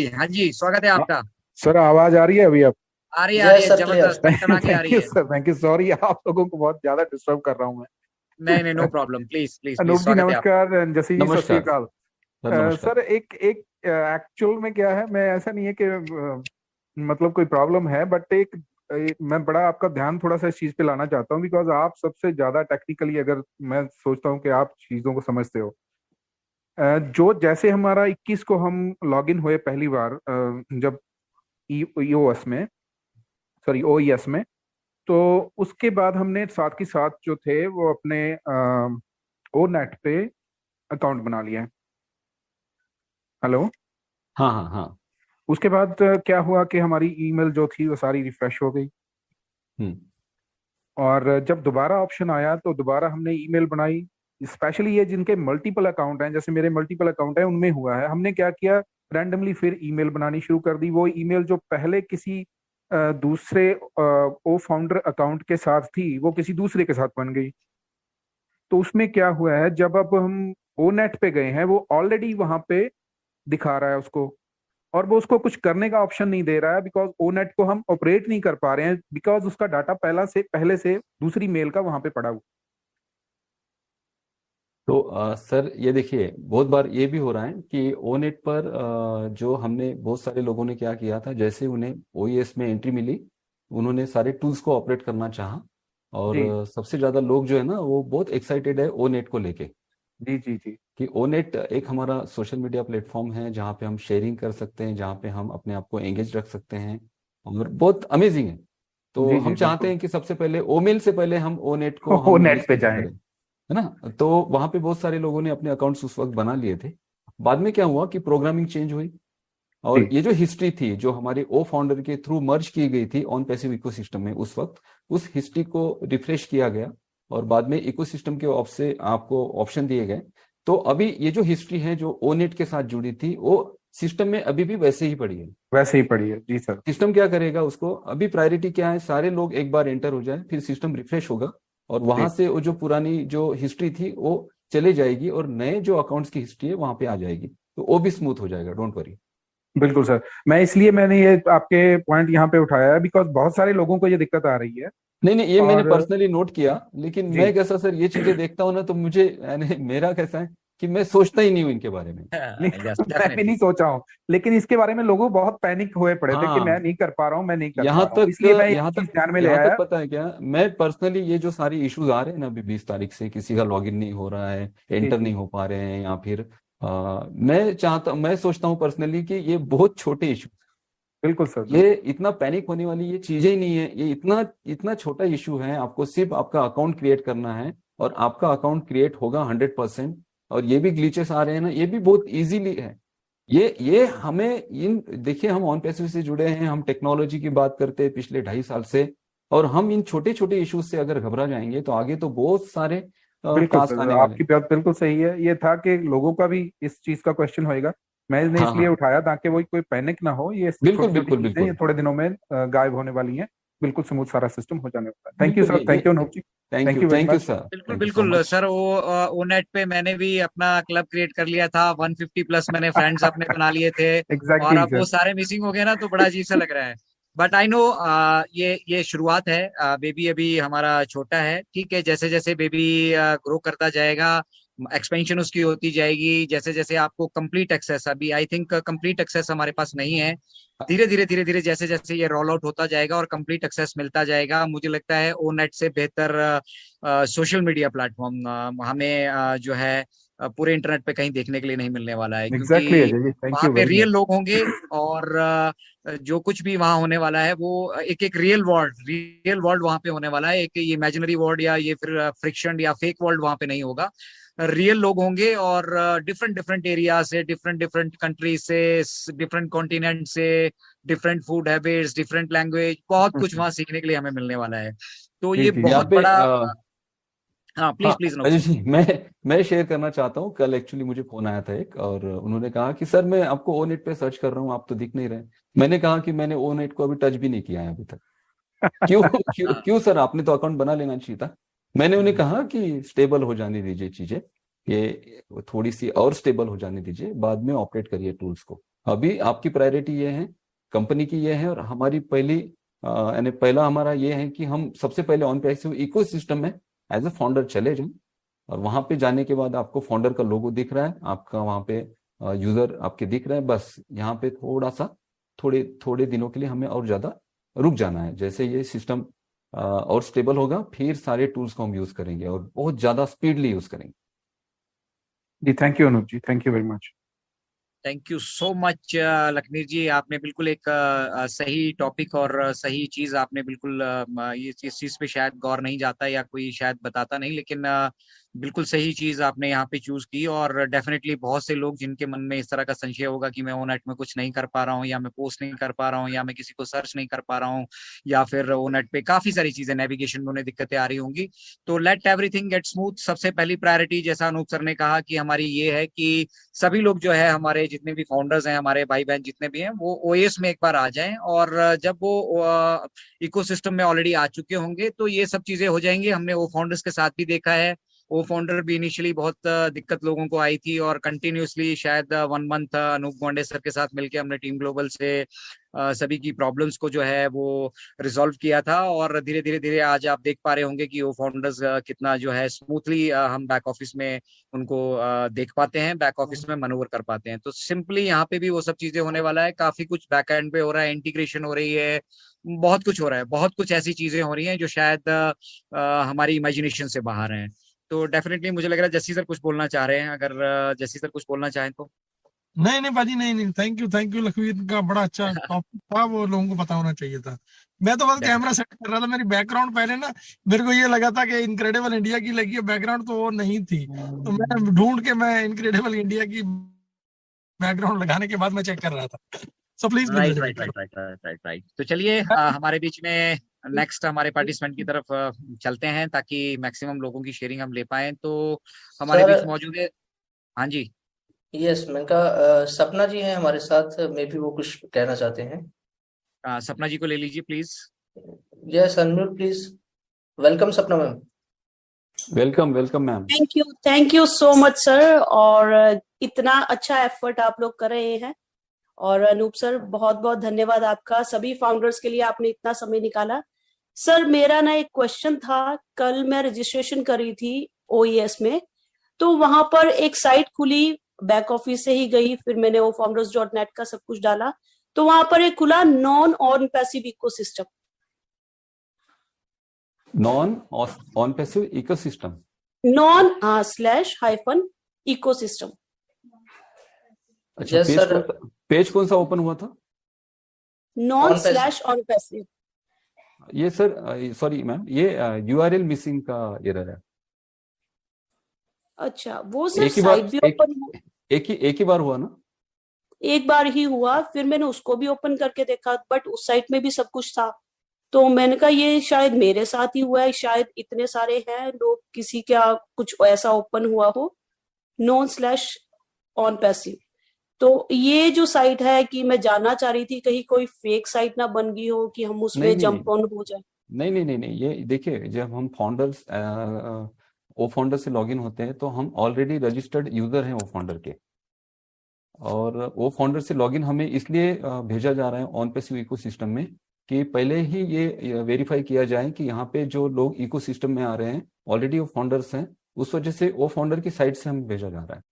हाँ जी, स्वागत है हाँ, आपका। सर आवाज आ रही है अभी? आप आ जय रही है, सर क्लियर। जबरदस्त टनटना के आ थैंक रही यू है। Sir, thank you. सॉरी आप लोगों को बहुत ज्यादा डिस्टर्ब कर रहा हूँ नहीं नहीं, नो मैं। Problem, please please please, Anup ji स्वागत है आपका। नमस्कार, जसी जी सत श्री नमस्कार अकाल। सर, नमस्कार। सर एक एक एक्चुअल में क्या है, मैं ऐसा नहीं है कि मतलब कोई प्रॉब्लम है, बट मैं बड़ा आपका ध्यान थोड़ा सा इस चीज पे लाना चाहता हूँ, बिकॉज आप सबसे ज्यादा टेक्निकली, अगर मैं सोचता हूँ कि आप चीजों को समझते हो। जो जैसे हमारा 21 को हम लॉग इन हुए पहली बार, जब ईओएस में, सॉरी ओईएस में, तो उसके बाद हमने साथ के साथ जो थे वो अपने ओ नेट पे अकाउंट बना लिया है। हेलो। हाँ हाँ हाँ। उसके बाद क्या हुआ कि हमारी ईमेल जो थी वो सारी रिफ्रेश हो गई, हम्म। और जब दोबारा ऑप्शन आया तो दोबारा हमने ईमेल बनाई। स्पेशली ये जिनके मल्टीपल अकाउंट हैं, जैसे मेरे मल्टीपल अकाउंट है, उनमें हुआ है, हमने क्या किया, रैंडमली फिर ईमेल बनानी शुरू कर दी। वो ईमेल जो पहले किसी दूसरे ओ फाउंडर अकाउंट के साथ थी, वो किसी दूसरे के साथ बन गई। तो उसमें क्या हुआ है, जब अब हम ओ नेट पे गए हैं, वो ऑलरेडी वहां पे दिखा रहा है उसको, और वो उसको कुछ करने का ऑप्शन नहीं दे रहा है, बिकॉज ओ नेट को हम ऑपरेट नहीं कर पा रहे हैं, बिकॉज उसका डाटा पहले से दूसरी मेल का वहां पे पड़ा हुआ। तो सर ये देखिए, बहुत बार ये भी हो रहा है कि ओनेट पर जो हमने बहुत सारे लोगों ने क्या किया था, जैसे उन्हें ओईएस में एंट्री मिली, उन्होंने सारे टूल्स को ऑपरेट करना चाहा। और जी सबसे ज्यादा लोग जो है ना, वो बहुत एक्साइटेड है ओनेट को लेके, जी जी जी। कि ओनेट एक हमारा सोशल मीडिया प्लेटफॉर्म है जहाँ पे हम शेयरिंग कर सकते हैं, जहाँ पे हम अपने आप को एंगेज रख सकते हैं, और बहुत अमेजिंग है। तो जी जी हम चाहते बिल्कुल। हैं कि सबसे पहले ओमेल से पहले हम ओनेट को ओ हम नेट पे रिजिस्टर जाएं। करें, है ना। तो वहां पे बहुत सारे लोगों ने अपने अकाउंट्स उस वक्त बना लिए थे। बाद में क्या हुआ कि प्रोग्रामिंग चेंज हुई, और जी ये जो हिस्ट्री थी जो हमारे ओ फाउंडर के थ्रू मर्ज की गई थी ऑन पैसिव इकोसिस्टम में, उस वक्त उस हिस्ट्री को रिफ्रेश किया गया, और बाद में इकोसिस्टम के ऑफ से आपको ऑप्शन दिए गए। तो अभी ये जो हिस्ट्री है जो ओनेट के साथ जुड़ी थी, वो सिस्टम में अभी भी वैसे ही पड़ी है। वैसे ही पड़ी है जी सर। सिस्टम क्या करेगा, उसको अभी प्रायोरिटी क्या है, सारे लोग एक बार एंटर हो जाए, फिर सिस्टम रिफ्रेश होगा, और वहां जी से वो जो पुरानी जो हिस्ट्री थी वो चले जाएगी, और नए जो अकाउंट्स की हिस्ट्री है वहां पे आ जाएगी, तो वो भी स्मूथ हो जाएगा, डोंट वरी। बिल्कुल सर। मैंने ये आपके पॉइंट यहाँ पे उठाया है, बिकॉज बहुत सारे लोगों को ये दिक्कत आ रही है। नहीं नहीं, ये मैंने और पर्सनली नोट किया, लेकिन जी मैं कैसा सर, ये चीजें देखता हूँ ना, तो मुझे यानी मेरा कैसा है कि मैं सोचता ही नहीं हूँ इनके बारे में। नहीं यस, मैं भी नहीं डेफिनेटली। सोचा हूँ, लेकिन इसके बारे में लोगों बहुत पैनिक हुए पड़े थे कि मैं हाँ, नहीं कर पा रहा हूँ, मैं नहीं कर पा यहाँ रहा हूँ, तक इसलिए मैं ये यहाँ चीज तक ध्यान में ले यहाँ तक आया। पता है क्या, मैं पर्सनली ये जो सारी इश्यूज आ रहे हैं ना, अभी 20 तारीख से किसी का लॉगिन नहीं हो रहा है, जी एंटर जी नहीं हो पा रहे हैं, या फिर मैं सोचता हूँ पर्सनली कि ये बहुत छोटे इशू, बिल्कुल सर ये बिल्कुल। इतना पैनिक होने वाली ये चीजें ही नहीं है, ये इतना इतना छोटा इशू है। आपको सिर्फ आपका अकाउंट क्रिएट करना है, और आपका अकाउंट क्रिएट होगा 100%। और ये भी ग्लिचेस आ रहे हैं ना, ये भी बहुत इजीली है। ये हमें इन देखिए, हम ऑन पैसिव से जुड़े हैं, हम टेक्नोलॉजी की बात करते हैं पिछले 2.5 साल से, और हम इन छोटे छोटे इश्यूज से अगर घबरा जाएंगे तो आगे तो बहुत सारे बिल्कुल टास्क सर आने वाले आपकी हैं। बात बिल्कुल सही है, ये था कि लोगों का भी इस चीज का क्वेश्चन होएगा। मैंने हाँ इसलिए हाँ, उठाया ताकि वो कोई पैनिक ना हो। ये बिल्कुल छोटी छोटी बिल्कुल चीजें ये बिल्कुल थोड़े दिनों में गायब होने वाली हैं। बिल्कुल स्मूथ सारा सिस्टम हो जाने वाला है। थैंक यू बिल्कुल। Sir, thank you Anoop ji. Thank you very thank you much. Sir, बिल्कुल थैंक यू सो बिल्कुल मच। सर, वो ओनेट पे मैंने भी अपना क्लब क्रिएट कर लिया था, 150 प्लस मैंने फ्रेंड्स अपने बना लिए थे। और एग्जैक्टली अब वो सर। सारे मिसिंग हो गए ना, तो बड़ा अजीब सा लग रहा है। बट आई नो, ये शुरुआत है। बेबी अभी हमारा छोटा है, ठीक है। जैसे जैसे बेबी ग्रो करता जाएगा, एक्सपेंशन उसकी होती जाएगी, जैसे जैसे आपको कंप्लीट एक्सेस, अभी आई थिंक कंप्लीट एक्सेस हमारे पास नहीं है। धीरे धीरे धीरे धीरे जैसे जैसे ये रोल आउट होता जाएगा और कंप्लीट एक्सेस मिलता जाएगा, मुझे लगता है ओ नेट से बेहतर सोशल मीडिया प्लेटफॉर्म हमें जो है पूरे इंटरनेट पे कहीं देखने के लिए नहीं मिलने वाला है, एग्जैक्टली क्योंकि अजय जी, थैंक वहां यू पे वेरी रियल मच। लोग होंगे। और जो कुछ भी वहां होने वाला है वो एक एक रियल वर्ल्ड वहां पे होने वाला है। एक ये इमेजिनरी वर्ल्ड या ये फिर फ्रिक्शन या फेक वर्ल्ड वहां पे नहीं होगा। रियल लोग होंगे, और डिफरेंट डिफरेंट एरिया से, डिफरेंट डिफरेंट कंट्री से, डिफरेंट कॉन्टिनेंट से, different food habits, different language, बहुत कुछ वहां सीखने के लिए हमें मिलने वाला है। तो जी ये जी यहाँ बहुत पे बड़ा। हाँ, हाँ please please note Ajay ji. जी, मैं शेयर करना चाहता हूँ। कल एक्चुअली मुझे फोन आया था एक, और उन्होंने कहा कि सर मैं आपको ओनेट पे सर्च कर रहा हूँ, आप तो दिख नहीं रहे। मैंने कहा कि मैंने ओनेट को अभी टच भी नहीं किया है अभी तक। क्यों क्यों हाँ। क्यों सर, आपने तो अकाउंट बना लेना चाहिए था। मैंने उन्हें कहा कि स्टेबल हो जाने दीजिए चीजें, ये थोड़ी सी और स्टेबल हो जाने दीजिए, बाद में ऑपरेट करिए टूल्स को। अभी आपकी प्रायोरिटी ये है, कंपनी की ये है, और हमारी पहली यानी पहला हमारा ये है कि हम सबसे पहले ऑन पैसिव इकोसिस्टम में एज ए फाउंडर चले जाएं, और वहां पे जाने के बाद आपको फाउंडर का लोगो दिख रहा है, आपका वहां पे यूजर आपके दिख रहे हैं, बस यहाँ पे थोड़ा सा थोड़े थोड़े दिनों के लिए हमें और ज्यादा रुक जाना है। जैसे ये सिस्टम और स्टेबल होगा, फिर सारे टूल्स को हम यूज करेंगे और बहुत ज्यादा स्पीडली यूज करेंगे। जी thank you Anoop ji, thank you very much. Thank you so much Lakhmir ji, आपने बिल्कुल एक सही टॉपिक और सही चीज आपने बिल्कुल ये इस चीज पे शायद गौर नहीं जाता या कोई शायद बताता नहीं, लेकिन बिल्कुल सही चीज आपने यहाँ पे चूज की। और डेफिनेटली बहुत से लोग जिनके मन में इस तरह का संशय होगा कि मैं ओनेट में कुछ नहीं कर पा रहा हूँ, या मैं पोस्ट नहीं कर पा रहा हूँ, या मैं किसी को सर्च नहीं कर पा रहा हूँ, या फिर ओनेट पे काफी सारी चीजें नेविगेशन में उन्हें दिक्कतें आ रही होंगी, तो लेट एवरीथिंग गेट स्मूथ। सबसे पहली प्रायोरिटी जैसा अनूप सर ने कहा कि हमारी ये है कि सभी लोग जो है, हमारे जितने भी फाउंडर्स हैं, हमारे भाई बहन जितने भी हैं, वो ओएस में एक बार आ जाएं, और जब वो इकोसिस्टम में ऑलरेडी आ चुके होंगे तो ये सब चीजें हो जाएंगी। हमने वो फाउंडर्स के साथ भी देखा है, वो फाउंडर भी इनिशियली बहुत दिक्कत लोगों को आई थी, और कंटिन्यूअसली शायद 1 मंथ अनूप गोंडे सर के साथ मिलकर हमने टीम ग्लोबल से सभी की प्रॉब्लम्स को जो है वो रिजॉल्व किया था। और धीरे धीरे धीरे आज आप देख पा रहे होंगे कि वो फाउंडर्स कितना जो है स्मूथली हम बैक ऑफिस में उनको देख पाते हैं, बैक ऑफिस में मनूवर कर पाते हैं। तो सिंपली यहाँ पे भी वो सब चीजें होने वाला है, काफी कुछ बैक एंड पे हो रहा है, इंटीग्रेशन हो रही है, बहुत कुछ हो रहा है, बहुत कुछ ऐसी चीजें हो रही हैं जो शायद हमारी इमेजिनेशन से बाहर हैं। तो डेफिनेटली मुझे लग रहा है जस्सी सर कुछ बोलना चाह रहे हैं, अगर जस्सी सर कुछ बोलना चाहें तो। नहीं नहीं बाजी, नहीं नहीं, थैंक यू लखवीर का, बड़ा अच्छा टॉपिक था, वो लोगों को पता होना चाहिए था। मैं तो बस कैमरा सेट कर रहा था, मेरी बैकग्राउंड पहले ना मेरे को ये लगा था कि इनक्रेडिबल इंडिया की लगी है बैकग्राउंड, तो वो नहीं थी, तो मैं ढूंढ के मैं इनक्रेडिबल इंडिया की बैकग्राउंड लगाने के बाद मैं चेक कर रहा था। So please right right right right right right right. तो चलिए हमारे बीच में नेक्स्ट हमारे पार्टिसिपेंट की तरफ चलते हैं, ताकि मैक्सिमम लोगों की शेयरिंग हम ले पाए। तो हमारे बीच मौजूद है, हाँ जी। यस, मैंने कहा सपना जी हैं हमारे साथ, मे भी वो कुछ कहना चाहते हैं। सपना जी को ले लीजिए please. Yes, unmute please. Welcome Sapna ma'am. Welcome welcome ma'am. Thank you so much sir. और इतना अच्छा एफर्ट आप लोग कर रहे हैं, और अनूप सर बहुत बहुत धन्यवाद आपका, सभी फाउंडर्स के लिए आपने इतना समय निकाला। सर मेरा ना एक क्वेश्चन था, कल मैं रजिस्ट्रेशन करी थी ओईएस में, तो वहां पर एक साइट खुली, बैक ऑफिस से ही गई, फिर मैंने वो founders.net का सब कुछ डाला, तो वहां पर एक खुला non on passive ecosystem. Non on passive ecosystem, non /- ecosystem. अच्छा, Yes, sir. पेज कौन सा ओपन हुआ था? Non On /on passive. ये सर सॉरी मैम, ये यूआरएल मिसिंग का एरर है। अच्छा, वो सर एक ही बार साइट भी ओपन एक ही बार हुआ ना? एक बार ही हुआ, फिर मैंने उसको भी ओपन करके देखा, बट उस साइट में भी सब कुछ था, तो मैंने कहा ये शायद मेरे साथ ही हुआ है, शायद इतने सारे हैं लोग, किसी का कुछ ऐसा ओपन हुआ हो नॉन /on पैसिव। तो ये जो साइट है कि मैं जानना चाह रही थी कहीं कोई फेक साइट ना बन गई हो कि हम उसमें जंप ऑन हो जाए। नहीं, ये देखिए, जब हम फाउंडर्स वो फाउंडर से लॉगिन होते हैं तो हम ऑलरेडी रजिस्टर्ड यूजर हैं वो फाउंडर के, और वो फाउंडर से लॉगिन हमें इसलिए भेजा जा रहा है ऑन पैसिव इकोसिस्टम में कि पहले ही ये वेरीफाई किया जाए कि यहाँ पे जो लोग इकोसिस्टम में आ रहे हैं ऑलरेडी वो फाउंडर्स हैं, उस वजह से वो फाउंडर की साइट से हमें भेजा जा रहा है।